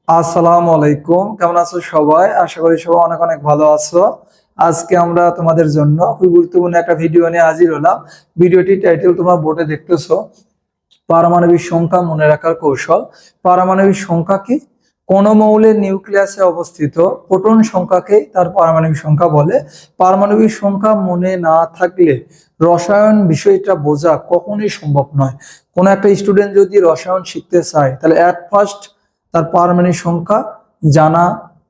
আসসালামু আলাইকুম, কেমন আছো সবাই? আশা করি সবাই অনেক অনেক ভালো আছো। আজকে আমরা তোমাদের জন্য খুব গুরুত্বপূর্ণ একটা ভিডিও নিয়ে হাজির হলাম। ভিডিওটি টাইটেল তোমরা বোর্ডে দেখতেছো, পারমাণবিক সংখ্যা মনে রাখার কৌশল। পারমাণবিক সংখ্যা কি? কোন মৌলের নিউক্লিয়াসে অবস্থিত প্রোটন সংখ্যাকে তার পারমাণবিক সংখ্যা বলে। পারমাণবিক সংখ্যা মনে না থাকলে রসায়ন বিষয়টা বোঝা কখনোই সম্ভব নয়। কোন একটা স্টুডেন্ট যদি রসায়ন শিখতে চায় তাহলে এট ফার্স্ট তার পারমাণবিক সংখ্যা জানা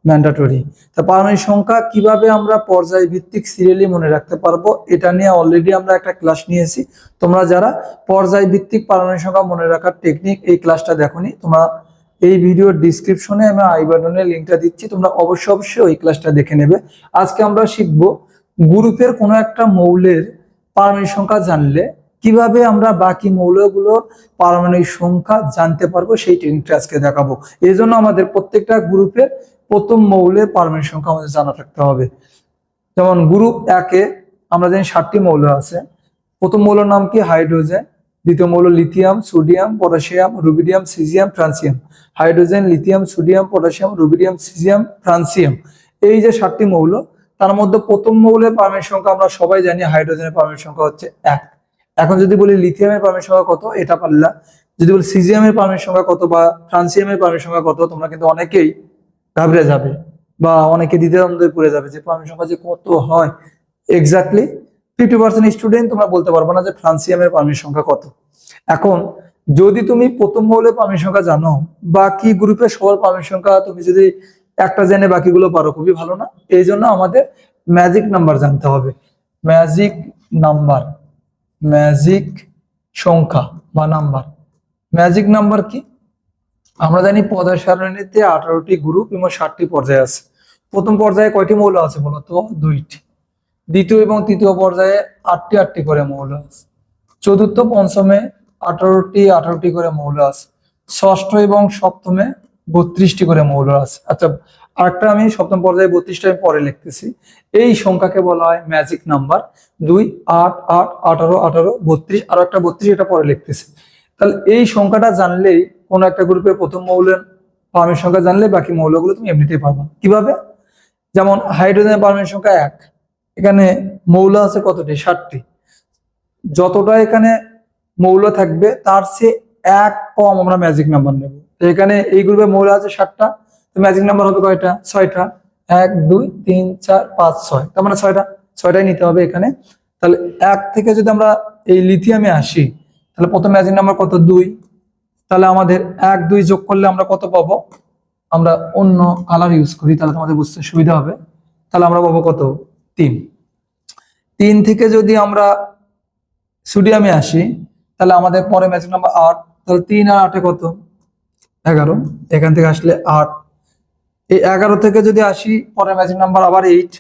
ম্যান্ডেটরি। তা পারমাণবিক সংখ্যা কিভাবে আমরা পর্যায় ভিত্তিক সিরিয়ালি মনে রাখতে পারবো, এটা নিয়ে অলরেডি আমরা একটা ক্লাস নিয়েছি। তোমরা যারা পর্যায় ভিত্তিক পারমাণবিক সংখ্যা মনে রাখার টেকনিক এই ক্লাসটা দেখোনি, তোমরা এই ভিডিওর ডিসক্রিপশনে আমি আই বাটনের লিঙ্কটা দিচ্ছি, তোমরা অবশ্যই ওই ক্লাসটা দেখে নেবে। আজকে আমরা শিখবো গ্রুপের কোনো একটা মৌলের পারমাণবিক সংখ্যা জানলে কিভাবে আমরা বাকি মৌলগুলোর পারমাণবিক সংখ্যা জানতে পারবো, সেই টেকনিকটা আজকে দেখাবো। এই জন্য আমাদের প্রত্যেকটা গ্রুপের প্রথম মৌলের পারমাণবিক সংখ্যা আমাদের জানা থাকতে হবে। যেমন গ্রুপ একে আমরা জানি 7টি মৌল আছে। প্রথম মৌলের নাম কি? হাইড্রোজেন। দ্বিতীয় মৌল lithium, sodium, potassium, rubidium, caesium, francium. Hydrogen, lithium, sodium, potassium, rubidium, caesium, francium. এই যে 7টি মৌল, তার মধ্যে প্রথম মৌলের পারমাণবিক সংখ্যা আমরা সবাই জানি, হাইড্রোজেনের পারমাণবিক সংখ্যা হচ্ছে 1। এখন যদি বলি লিথিয়ামের পারমাণবিক সংখ্যা কত, এটা পারলা। যদি বলি সিজিয়ামের পারমাণবিক সংখ্যা কত বা ফ্রান্সিয়ামের পারমাণবিক সংখ্যা কত, তোমরা কিন্তু অনেকেই ঘাবড়ে যাবে বা অনেকে দ্বিধাদ্বন্দ্বে পড়ে যাবে যে পারমাণবিক সংখ্যা যে কত হয়। এক্স্যাক্টলি 50% স্টুডেন্ট তোমরা বলতে পারবো না যে ফ্রান্সিয়ামের পারমাণবিক সংখ্যা কত। এখন যদি তুমি প্রথম মৌলের পারমাণবিক সংখ্যা জানো, বাকি গ্রুপের সবার পারমাণবিক সংখ্যা তুমি যদি একটা জেনে বাকিগুলো পারো, খুবই ভালো না? এই জন্য আমাদের ম্যাজিক নাম্বার জানতে হবে। ম্যাজিক নাম্বার, ম্যাজিক সংখ্যা বা নাম্বার। ম্যাজিক নাম্বার কি? আমরা জানি পর্যায় সারণীতে 18টি গ্রুপ এবং 7টি পর্যায় আছে। প্রথম পর্যায়ে কয়টি মৌল আছে বলতো? 2টি। দ্বিতীয় এবং তৃতীয় পর্যায়ে 8টি করে মৌল আছে। চতুর্থ পঞ্চমে 18টি করে মৌল আছে। ষষ্ঠ এবং সপ্তমে 32টি করে মৌল আছে। আচ্ছা, আরেকটা আমি সপ্তম পর্যায়ে 32টা আমি পরে লিখতেছি। এই সংখ্যাকে বলা হয় ম্যাজিক নাম্বার। 2, 8, 8, 18, 18, 32, আর একটা 32, এটা পরে লিখতেছি। তাহলে এই সংখ্যাটা জানলেই কোন একটা গ্রুপের প্রথম মৌলের পারমাণবিক সংখ্যা জানলে বাকি মৌলগুলো তুমি এমনিতেই পাবা। কিভাবে? যেমন হাইড্রোজেনের পারমাণবিক সংখ্যা 1, এখানে মৌল আছে কতটি? 7টি। যতটা এখানে মৌল থাকবে তার চেয়ে 1 কম আমরা ম্যাজিক নাম্বার নেব। এখানে এই গ্রুপে মৌল আছে 7টা, তো ম্যাজিক নাম্বার হবে কয়টা? 6টা। 1, 2, 3, 4, 5, 6, তার মানে 6টাই নিতে হবে এখানে। তাহলে 1 থেকে যদি আমরা এই লিথিয়ামে আসি, তাহলে প্রথম ম্যাজিক নাম্বার কত? 2। তাহলে আমাদের 1, 2 যোগ করলে আমরা কত পাবো? আমরা অন্য কালার ইউজ করি, তাহলে তোমাদের বুঝতে সুবিধা হবে। তাহলে আমরা পাবো কত? 3। 3 থেকে যদি আমরা সোডিয়ামে আসি, তাহলে আমাদের পরে ম্যাজিক নাম্বার 8। তাহলে 3 আর 8 কত? 11। এখান থেকে আসলে 8। এই 11 থেকে যদি আসি, পরে ম্যাজিক নাম্বার আবার 8,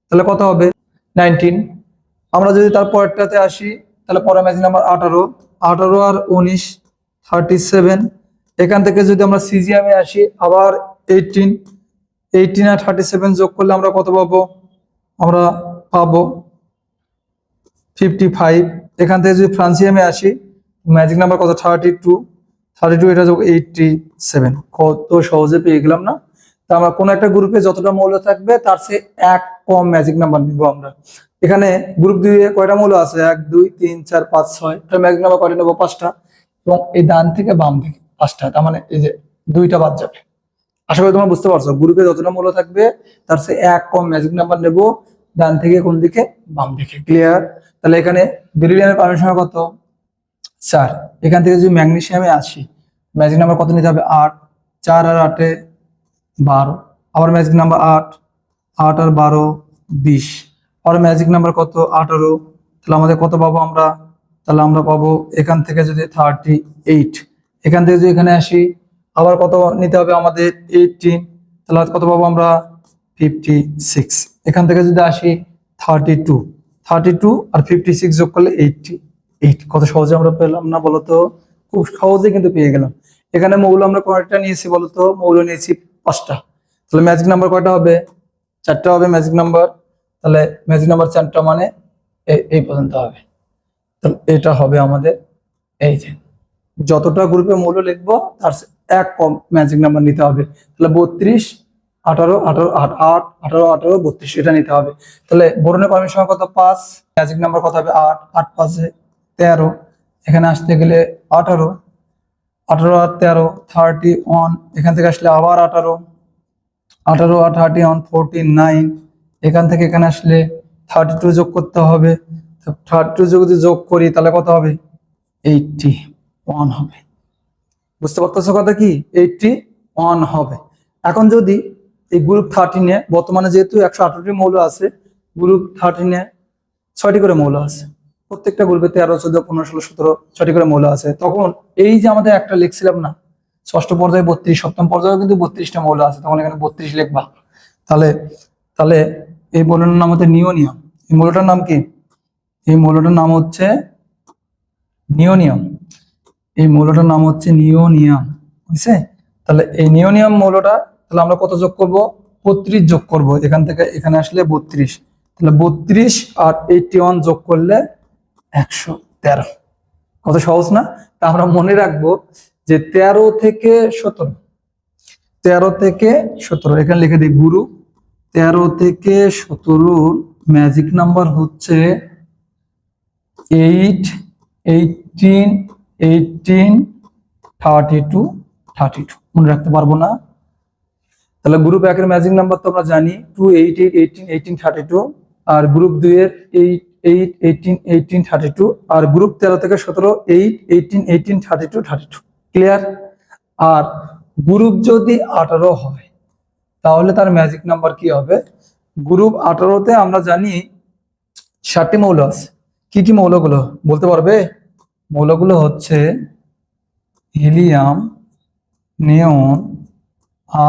তাহলে কত হবে? 19। আমরা যদি তার পরেরটাতে আসি, তাহলে পরে ম্যাজিক নাম্বার 18। 18 আর 19, 37। এখান থেকে যদি আমরা সিজিয়ামে আসি, আবার 18। 18 আর 37 যোগ করলে আমরা কত পাবো? আমরা পাবো 55। এখান থেকে যদি ফ্রান্সিয়ামে আসি, ম্যাজিক নাম্বার কত? 32। 32 এটা যোগ 87। কত সহজে পেয়ে গেলাম না? তা আমরা কোন একটা গ্রুপে যতটা মৌল থাকবে তার চেয়ে 1 কম ম্যাজিক নাম্বার নিব আমরা। এখানে গ্রুপ 2 এ কয়টা মৌল আছে? 1, 2, 3, 4, 5, 6। তার ম্যাজিক নাম্বার কয়টা নেব? 5টা। এবং এই ডান থেকে বাম দিকে 5টা, তার মানে এই যে 2টা বাদ যাবে। আশা করি তোমরা বুঝতে পারছো, গ্রুপে যতটা মৌল থাকবে তার চেয়ে 1 কম ম্যাজিক নাম্বার নেব, ডান থেকে কোন দিকে? বাম দিকে। ক্লিয়ার? তাহলে এখানে বেরিলিয়ামের পারমাণবিক সংখ্যা কত? 4। এখান থেকে যদি ম্যাগনেসিয়ামে আসি, ম্যাজিক নাম্বার কত নিতে হবে? 8। 4 আর 8 12। আবার ম্যাজিক নাম্বার 8। 8 আর 12 20। আবার ম্যাজিক নাম্বার কত? 18। তাহলে আমাদের কত পাবো আমরা? তাহলে আমরা পাবো এখান থেকে যদি 38। এখান থেকে যদি এখানে আসি, আবার কত নিতে হবে আমাদের? 18। তাহলে কত পাবো আমরা? 56। এখান থেকে যদি আসি 32। 32 আর 56 যোগ করলে 88। কত সহজে আমরা পেলাম না বলতো? খুব সহজে কিন্তু পেয়ে গেলাম। এখানে মৌল আমরা কয়টা নিয়েছি বলতো? মৌল নিয়েছি 5টা। তাহলে ম্যাজিক নাম্বার কয়টা হবে? 4টা হবে ম্যাজিক নাম্বার। তাহলে ম্যাজিক নাম্বার 4টা মানে এই পর্যন্ত হবে। তাহলে এটা হবে আমাদের, এই যে যতটা গ্রুপে মৌল লিখবো তার এক কম ম্যাজিক নাম্বার নিতে হবে। তাহলে 32, 18, 18, 8, 18, 18, 32 এটা নিতে হবে। তাহলে বরুণের পারমিট সংখ্যা কত? 5। ম্যাজিক নাম্বার কত হবে? 8, 8 5 13। এখানে আসতে গেলে 18, 18 আর 13 31। এখান থেকে আসলে আবার 18, 18 আর 31 49। এখান থেকে এখানে আসলে 32 যোগ করতে হবে। 32 যদি যোগ করি তাহলে কত হবে? 81 হবে। বুঝতে পারতেছো কথা কি? 81 হবে। এখন যদি এই গ্রুপ 13-এ বর্তমানে যেহেতু 118টি মৌল আছে, গ্রুপ 13-এ 6টি করে মৌল আছে। প্রত্যেকটা গ্রুপে 13, 14, 15, 16, 17 6টি করে মৌল আছে। তখন এই যে আমাদের একটা লিখছিলাম না, ষষ্ঠ পর্যায়ে 32, সপ্তম পর্যায়ে কিন্তু 32টা মৌল আছে, তখন এখানে 32 লিখবা। তাহলে তাহলে এই মৌলটার নাম হচ্ছে নিওনিয়াম। এই মৌলটার নাম কি? এই মৌলটার নাম হচ্ছে নিওনিয়াম। এই মৌলটার নাম হচ্ছে নিওনিয়াম, বুঝছে? তাহলে এই নিওনিয়াম মৌলটা তাহলে আমরা কত যোগ করব? 32 যোগ করব। এখান থেকে এখানে আসলে 32। তাহলে 32 আর 81 যোগ করলে 113। কত সহজ না? তা আমরা মনে রাখবো যে 13 থেকে 17, 13 থেকে 17 এখানে লিখে দিই গ্রুপ 13 থেকে 17 ম্যাজিক নাম্বার হচ্ছে 8, 18, 18, 32, 32। মনে রাখতে পারবো না? তাহলে গ্রুপ 1 এর ম্যাজিক নাম্বার তো আমরা জানি 2, 8, 8, 18, 18, 32। আর গ্রুপ 2 এর 8, 8, 18, 18, 32। আর গ্রুপ 13 থেকে 17 8, 18, 18, 32, 32। ক্লিয়ার? আর গ্রুপ যদি 18 হয় তাহলে তার ম্যাজিক নাম্বার কি হবে? গ্রুপ 18-তে আমরা জানি 7টি মৌল আছে। কি কি মৌলগুলো বলতে পারবে? মৌলগুলো হচ্ছে হিলিয়াম, নিয়ন,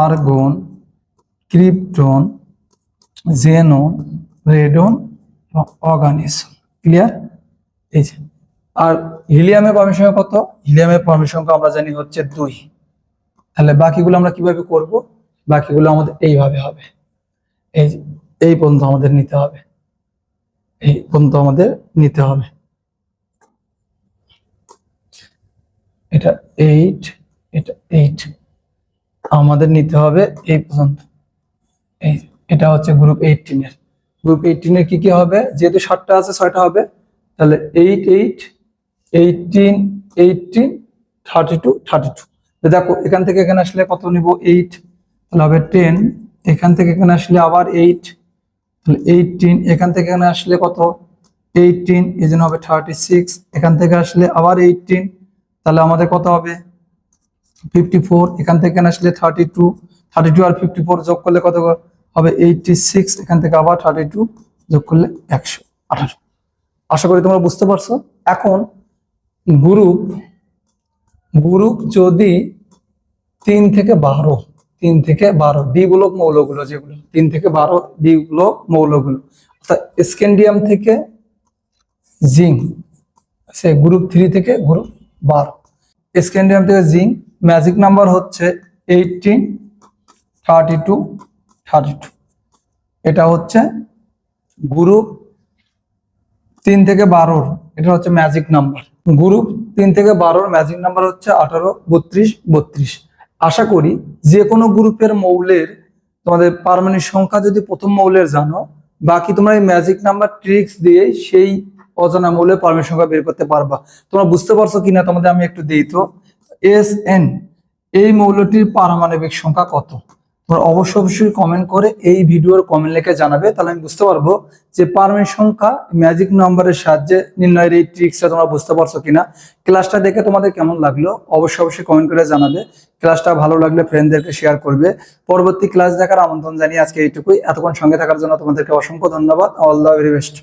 আর্গন, ক্রিপ্টন, জেনন, রেডন এবং অর্গানিজম। ক্লিয়ার? এই যে। আর হিলিয়ামের পারমিট সংখ্যা কত? হিলিয়ামের পারমিট সংখ্যা আমরা জানি হচ্ছে 2। তাহলে বাকিগুলো আমরা কিভাবে করব? বাকিগুলো আমাদের এইভাবে হবে। এই পর্যন্ত আমাদের নিতে হবে, এই পর্যন্ত আমাদের নিতে হবে। এটা 8, এটা 8 আমাদের নিতে হবে এই পর্যন্ত। এটা হচ্ছে গ্রুপ 18 এর। গ্রুপ 18 এর কি কি হবে? যেহেতু 7টা আছে 6টা হবে। তাহলে 8, 8, 18, 18, 32, 32। দেখো এখান থেকে এখানে আসলে কত নিব? 8। তাহলে হবে 10। এখান থেকে এখানে আসলে আবার 8, তাহলে 18। এখান থেকে এখানে আসলে কত? 18, এই জন্য হবে 36। এখান থেকে আসলে আবার 18, তাহলে আমাদের কত হবে? 54। এখান থেকে এখানে আসলে 32, 32 আর 54 যোগ করলে কত হবে? 86। এখান থেকে আবার 32 যোগ করলে 118। আশা করি তোমরা বুঝতে পারছো। এখন গ্রুপ যদি 3 থেকে 12, 3 থেকে 12 ডি ব্লক মৌলগুলো, যেগুলো 3 থেকে 12 ডি ব্লক মৌলগুলো, অর্থাৎ স্ক্যান্ডিয়াম থেকে জিঙ্ক, সে গ্রুপ 3 থেকে গ্রুপ 12। স্ক্যান্ডিয়াম থেকে জিঙ্ক ম্যাজিক নাম্বার হচ্ছে 18, 32, 32। এটা হচ্ছে গ্রুপ 3 থেকে 12, এটা হচ্ছে ম্যাজিক নাম্বার। গ্রুপ 3 থেকে 12 ম্যাজিক নাম্বার হচ্ছে 18, 32, 32। আশা করি যে কোনো গ্রুপের মৌলের তোমাদের পারমাণবিক সংখ্যা যদি প্রথম মৌলের জানো, বাকি তোমরা এই ম্যাজিক নাম্বার ট্রিক্স দিয়ে সেই অজানা মৌলের পারমাণবিক সংখ্যা বের করতে পারবা। তোমরা বুঝতে পারছো কিনা তোমাদের আমি একটু দিই তো। SN এই মৌলটির পারমাণবিক সংখ্যা কত? তোমরা অবশ্যই কমেন্ট করে এই ভিডিওর কমেন্ট লিখে জানাবে, তাহলে আমি বুঝতে পারবো যে পারমাণবিক সংখ্যা ম্যাজিক নাম্বারের সাহায্যে নির্ণয়ের এই ট্রিক্সটা তোমরা বুঝতে পারছো কিনা। ক্লাসটা দেখে তোমাদের কেমন লাগলো অবশ্যই কমেন্ট করে জানাবে। ক্লাসটা ভালো লাগলে ফ্রেন্ডদেরকে শেয়ার করবে। পরবর্তী ক্লাস দেখার আমন্ত্রণ জানিয়ে আজকে এইটুকুই। এতক্ষণ সঙ্গে থাকার জন্য তোমাদেরকে অসংখ্য ধন্যবাদ। All the very best.